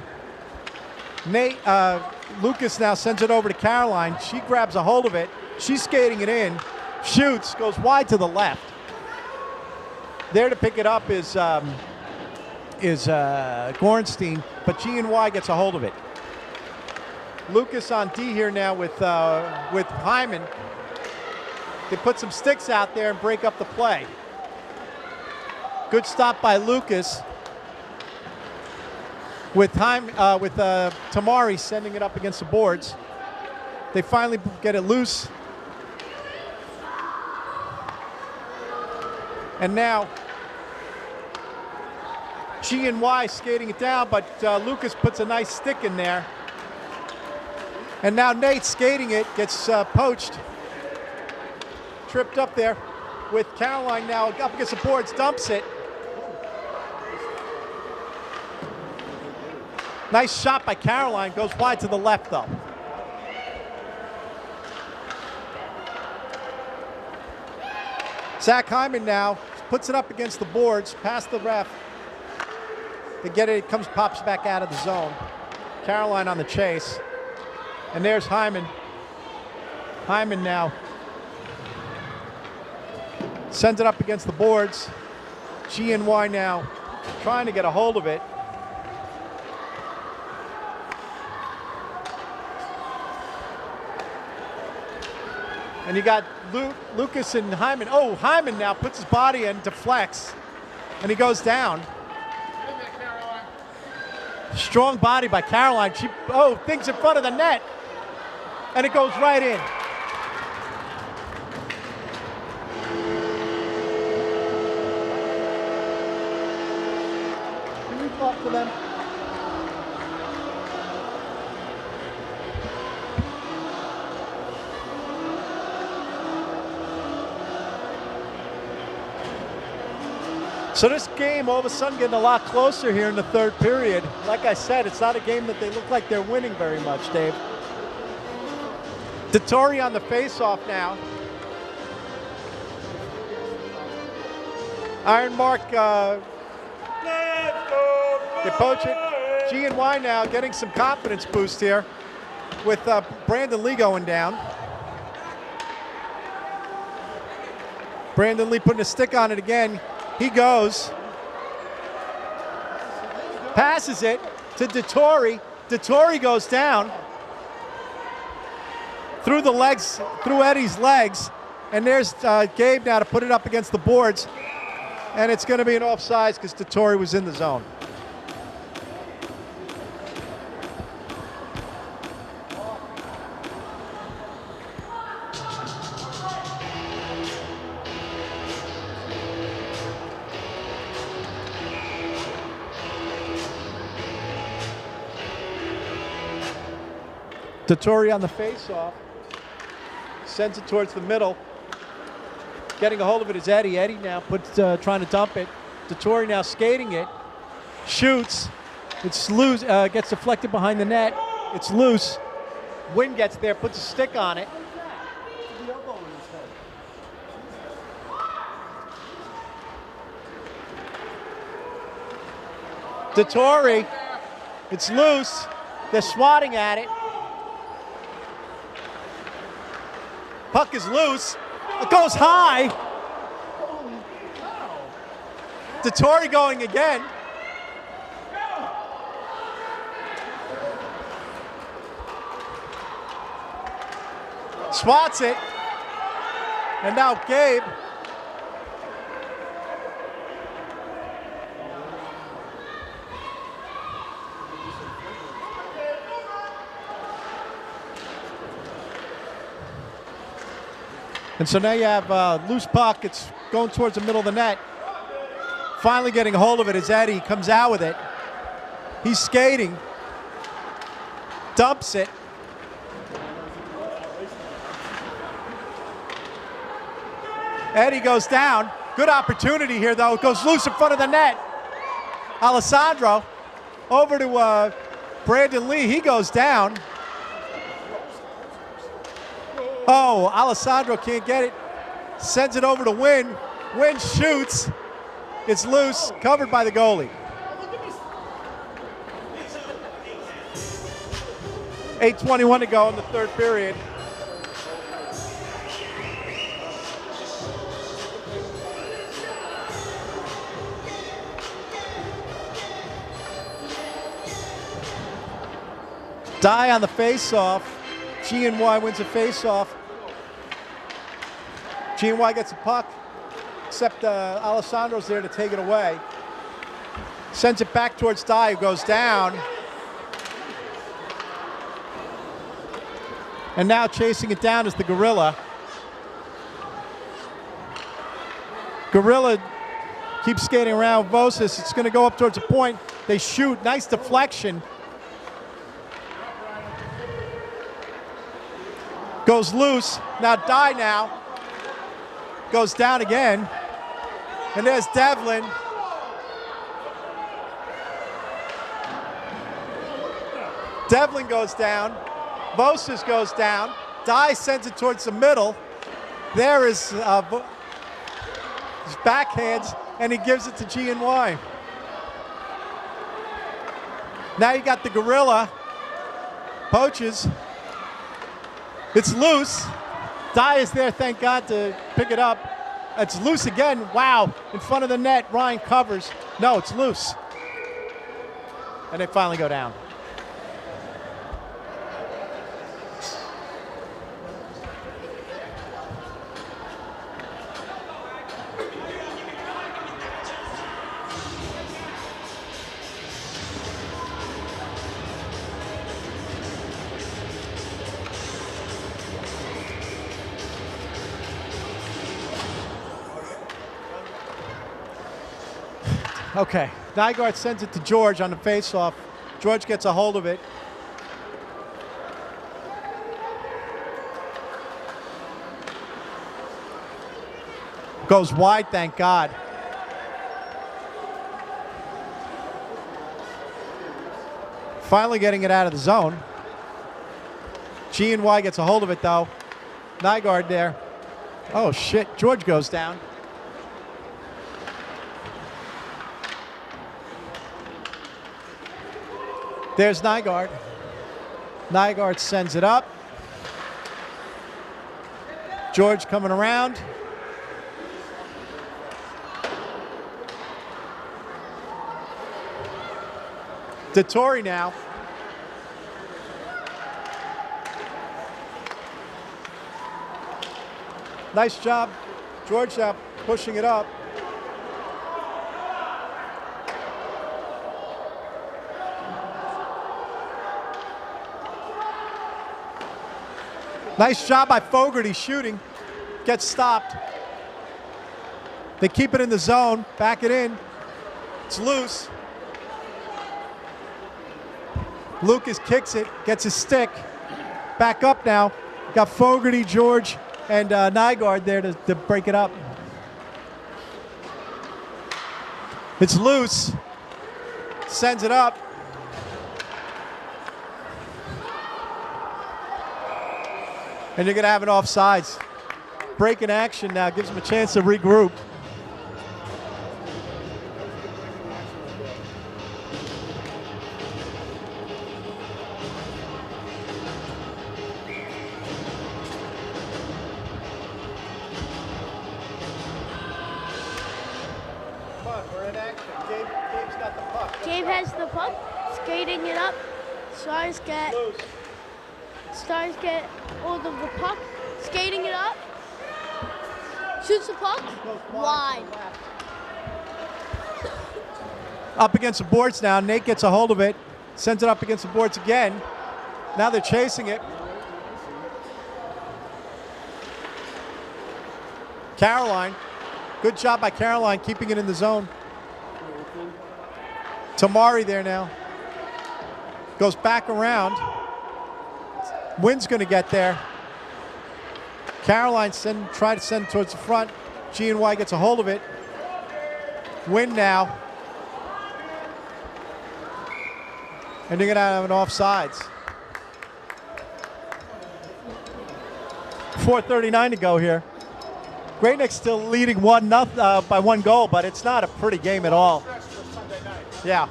Lucas now sends it over to Caroline. She grabs a hold of it. She's skating it in, shoots, goes wide to the left. There to pick it up is Gorenstein, but GNY gets a hold of it. Lucas on D here now with Hyman. They put some sticks out there and break up the play. Good stop by Lucas. With Tamari sending it up against the boards. They finally get it loose. And now GNY skating it down, but Lucas puts a nice stick in there. And now Nate skating it, gets poached. Tripped up there with Caroline now up against the boards, dumps it. Nice shot by Caroline, goes wide to the left though. Zach Hyman now puts it up against the boards, past the ref. They get it, pops back out of the zone. Caroline on the chase. And there's Hyman. Hyman now sends it up against the boards. GNY now trying to get a hold of it. And you got Lucas and Hyman. Oh, Hyman now puts his body in, deflects, and he goes down. In there, Caroline. Strong body by Caroline. She thinks in front of the net, and it goes right in. Can we talk to them? So this game all of a sudden getting a lot closer here in the third period. Like I said, it's not a game that they look like they're winning very much, Dave. Dettori on the face-off now. Iron Mark, they poach it. GNY now getting some confidence boost here with Brandon Lee going down. Brandon Lee putting a stick on it again. He goes, passes it to Dettori. Dettori goes down through the legs, through Eddie's legs. And there's Gabe now to put it up against the boards. And it's going to be an offsides because Dettori was in the zone. Dettori on the face-off, sends it towards the middle. Getting a hold of it is Eddie. Eddie now trying to dump it. Dettori now skating it, shoots. It's loose. Gets deflected behind the net. It's loose. Wynn gets there, puts a stick on it. Dettori, it's loose. They're swatting at it. Puck is loose. It goes high. Dettori going again. Swats it. And now Gabe. And so now you have loose puck. It's going towards the middle of the net. Finally getting a hold of it is Eddie. Comes out with it. He's skating. Dumps it. Eddie goes down. Good opportunity here, though. It goes loose in front of the net. Alessandro over to Brandon Lee. He goes down. Oh, Alessandro can't get it. Sends it over to Wynn. Wynn shoots. It's loose, covered by the goalie. 8:21 to go in the third period. Die on the face-off. G&Y wins a face-off. G&Y gets a puck, except Alessandro's there to take it away. Sends it back towards Dye, who goes down. And now chasing it down is the Gorilla. Gorilla keeps skating around Vosis. It's going to go up towards the point. They shoot. Nice deflection. Goes loose. Now Dye now. Goes down again. And there's Devlin. Devlin goes down. Vosis goes down. Dye sends it towards the middle. There is his backhands, and he gives it to G&Y. Now you got the Gorilla. Poaches. It's loose. Dye is there, thank God, to pick it up. It's loose again. Wow. In front of the net. Ryan covers. No, it's loose. And they finally go down. Okay, Nygaard sends it to George on the faceoff. George gets a hold of it. Goes wide, thank God. Finally getting it out of the zone. G&Y gets a hold of it, though. Nygaard there. Oh, shit, George goes down. There's Nygaard. Nygaard sends it up. George coming around. Dettori now. Nice job. George now pushing it up. Nice job by Fogarty shooting. Gets stopped. They keep it in the zone. Back it in. It's loose. Lucas kicks it. Gets his stick. Back up now. Got Fogarty, George, and Nygaard there to break it up. It's loose. Sends it up. And you're going to have it offsides. Break in action now gives them a chance to regroup. Come on, we're in action. Gabe's got the puck. Gabe has the puck, skating it up. Stars get hold of the puck, skating it up. Shoots the puck, wide. Up against the boards now. Nate gets a hold of it, sends it up against the boards again. Now they're chasing it. Caroline. Good job by Caroline keeping it in the zone. Tamari there now. Goes back around. Wynn's going to get there. Caroline try to send towards the front. G&Y gets a hold of it. Wynn now. And they're going to have an offsides. 4:39 to go here. Great Neck's still leading by 1 goal, but it's not a pretty game at all. Yeah.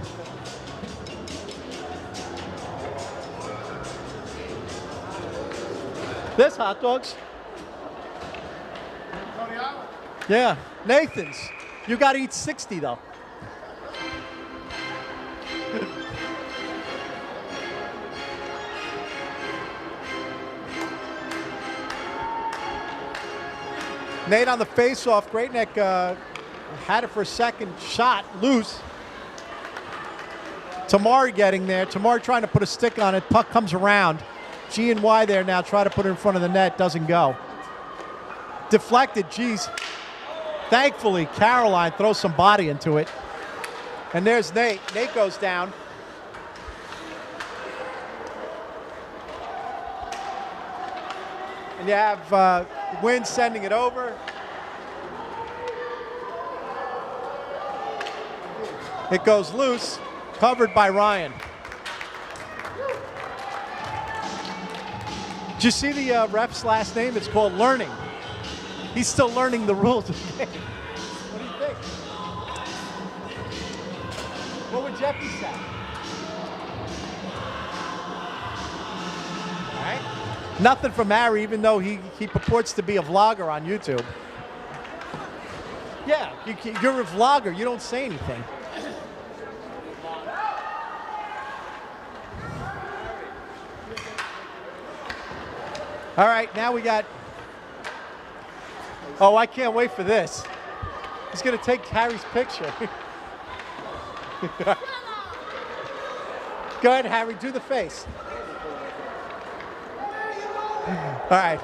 There's hot dogs. Yeah, Nathan's. You got to eat 60 though. Nate on the face-off. Great Neck had it for a second. Shot loose. Tamari getting there. Tamari trying to put a stick on it. Puck comes around. G&Y there now. Try to put it in front of the net. Doesn't go. Deflected. Geez. Thankfully, Caroline throws some body into it. And there's Nate. Nate goes down. And you have Wynn sending it over. It goes loose, covered by Ryan. Did you see the ref's last name? It's called Learning. He's still learning the rules of the game. What do you think? What would Jeffy say? All right. Nothing from Harry, even though he purports to be a vlogger on YouTube. Yeah, you're a vlogger. You don't say anything. All right, now we got... Oh, I can't wait for this. He's going to take Harry's picture. Go ahead, Harry, do the face. All right.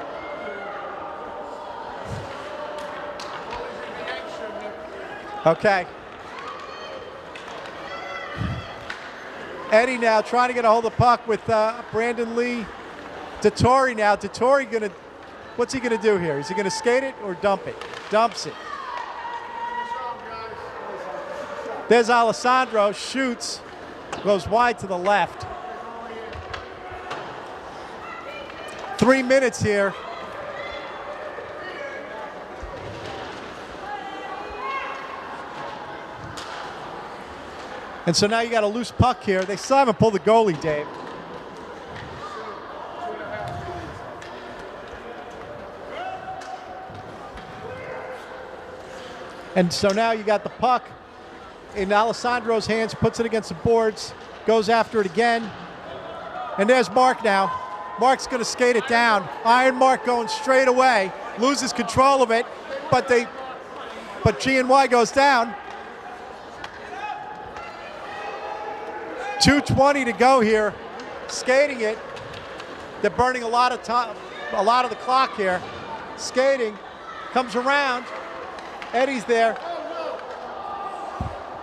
Okay. Eddie now trying to get a hold of the puck with Brandon Lee. Dettori now. Dettori going to... What's he going to do here? Is he going to skate it or dump it? Dumps it. There's Alessandro, shoots, goes wide to the left. 3 minutes here. And so now you got a loose puck here. They still haven't pulled the goalie, Dave. And so now you got the puck in Alessandro's hands, puts it against the boards, goes after it again. And there's Mark now. Mark's going to skate it down. Iron Mark going straight away, loses control of it, but G&Y goes down. 2:20 to go here, skating it. They're burning a lot of time, a lot of the clock here. Skating, comes around. Eddie's there.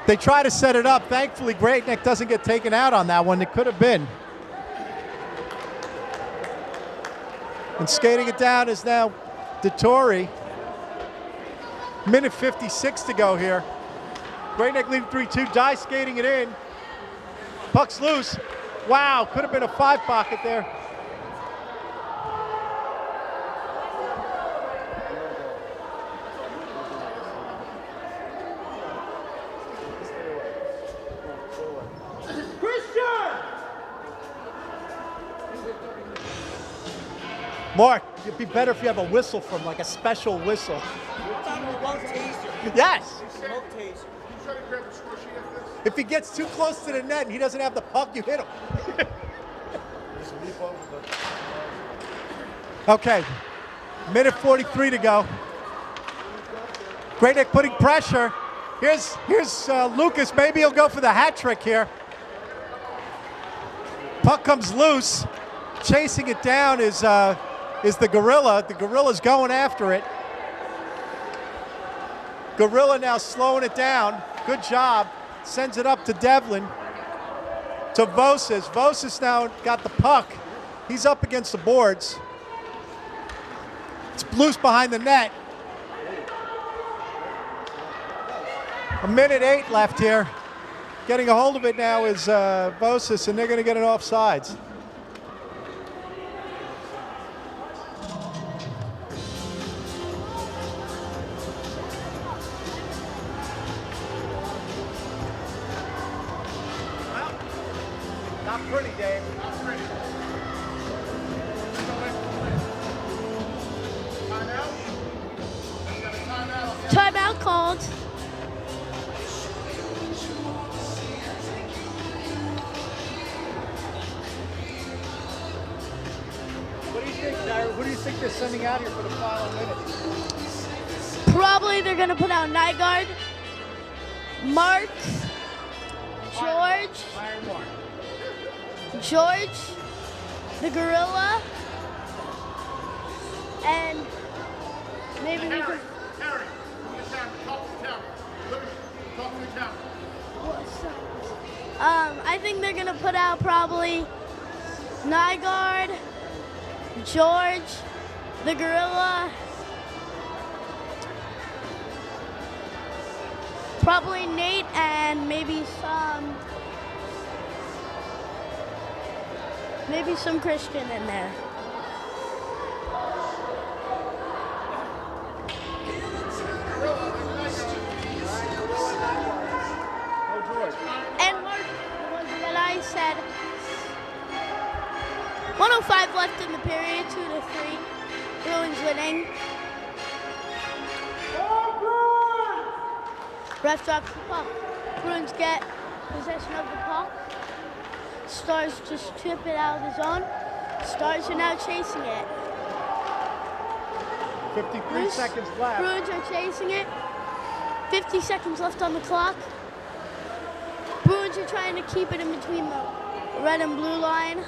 They try to set it up. Thankfully, Great Neck doesn't get taken out on that one. It could have been. And skating it down is now Dettori. Minute 56 to go here. Great Neck leading 3-2. Die skating it in. Puck's loose. Wow, could have been a 5 pocket there. Mark, it'd be better if you have a whistle from, like a special whistle. Yes. If he gets too close to the net and he doesn't have the puck, you hit him. Okay, minute 43 to go. Great Neck putting pressure. Here's Lucas. Maybe he'll go for the hat trick here. Puck comes loose. Chasing it down is the Gorilla. The Gorilla's going after it. Gorilla now slowing it down. Good job. Sends it up to Devlin. To Vosas. Vosas now got the puck. He's up against the boards. It's loose behind the net. 1:08 left here. Getting a hold of it now is Vosas, and they're going to get it offsides. Well, not pretty, Dave. Not pretty. Timeout? Let's get a timeout. Timeout called. What do you think, Tyra? Who do you think they're sending out here for the final minutes? Probably they're going to put out Nygaard, Mark, George, Iron Mark. George, the Gorilla, and maybe we Harry, could. Harry, to the camera. Talk to the camera. Look at me. Talk to the camera. I think they're gonna put out probably Nygaard, George, the Gorilla, probably Nate, and maybe some Christian in there. And Mark, what I said, 105 left in the period, 2-3. Bruins winning. Ref drops the puck. Bruins get possession of the puck. Stars just chip it out of the zone. Stars are now chasing it. 53 seconds left. Bruins are chasing it. 50 seconds left on the clock. Bruins are trying to keep it in between the red and blue line.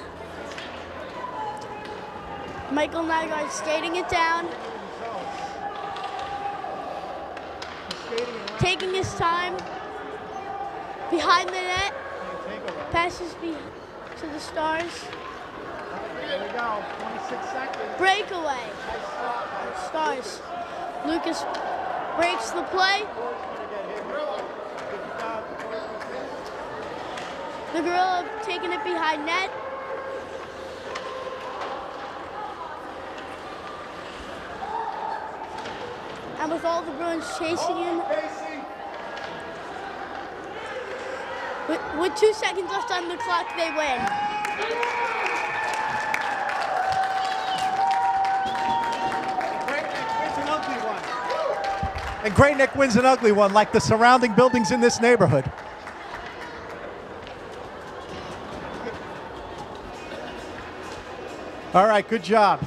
Michael Nygaard skating it down. Taking his time. Behind the net. Passes to the Stars. There we go. 26 seconds. Breakaway. Stars. Lucas breaks the play. The Gorilla taking it behind net. And with all the Bruins chasing him, with 2 seconds left on the clock, they win. And Great Nick wins an ugly one, like the surrounding buildings in this neighborhood. All right, good job.